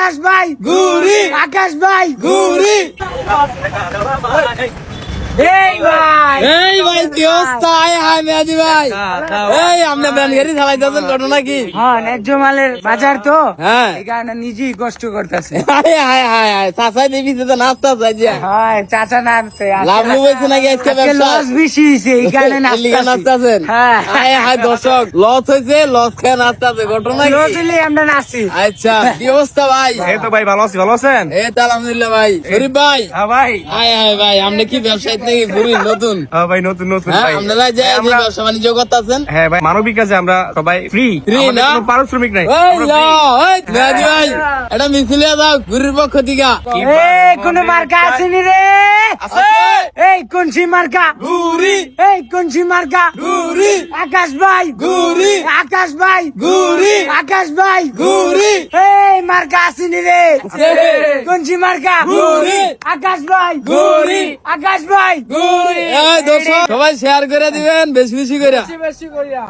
আকাশ ভাই ঘুরি আকাশ ভাই ঘুরি। এই ভাই এই ভাই কি অবস্থা? হাই মেহাদি ভাই, এই আপনি ব্যান গাড়ি চালাইতেছেন, ঘটনা কি? হ্যাঁ ন্যায্য মালের বাজার তো হ্যাঁ। এই কারণে নিজেই কষ্ট করতেছে। হাই হাই হাই হাই, চাচাই দেবি তো নাস্তা চাইছে। হয় চাচা নামছে লাভ হয়েছে নাকি আজকে ব্যবসা? লস বেশি হয়েছে এই কারণে এলিগা নাচতাছি। নাচতেছেন? হ্যাঁ হাই হাই দর্শক, লস হয়েছে, লস খেয়ে নাচতেছে, ঘটনা কি? লস হলে আমরা নাচি। আচ্ছা, কি অবস্থা ভাই? এই তো ভাই ভালো আছি, ভালো আছেন? এই তো আলহামদুলিল্লাহ ভাই। শরীফ ভাই, হ্যাঁ ভাই, হাই হাই ভাই, আপনি কি ব্যবসায়িক নাকি ঘুরি নতুন? হ্যাঁ ভাই, নতুন নতুন হ্যাঁ, ভাই। আপনারা যে যে আমরা- ব্যবসা বাণিজ্য করতেছেন? হ্যাঁ ভাই, মানবিক কাজে আমরা সবাই ফ্রি, Free না? কোনো পারিশ্রমিক নাই। এই আমরা ল, free। এই মেহাদি ভাই, এটা মিছিলে যাও ঘুরির পক্ষ থেকে। কি এই কোন মার্কা আসেনি রে? আছে? এই কোনসি মার্কা? ঘুরি এই কোনসি মার্কা? ঘুরি আকাশ ভাই ঘুরি আকাশ ভাই ঘুরি আকাশ ভাই ঘুরি। এই মার্কা আসেনি রে? কোনসি মার্কা? ঘুরি। আকাশ ভাই ঘুরি। আকাশ ভাই ঘুরি। এই দর্শক সবাই শেয়ার করে দিবেন বেশি বেশি করে। বেশি করিয়া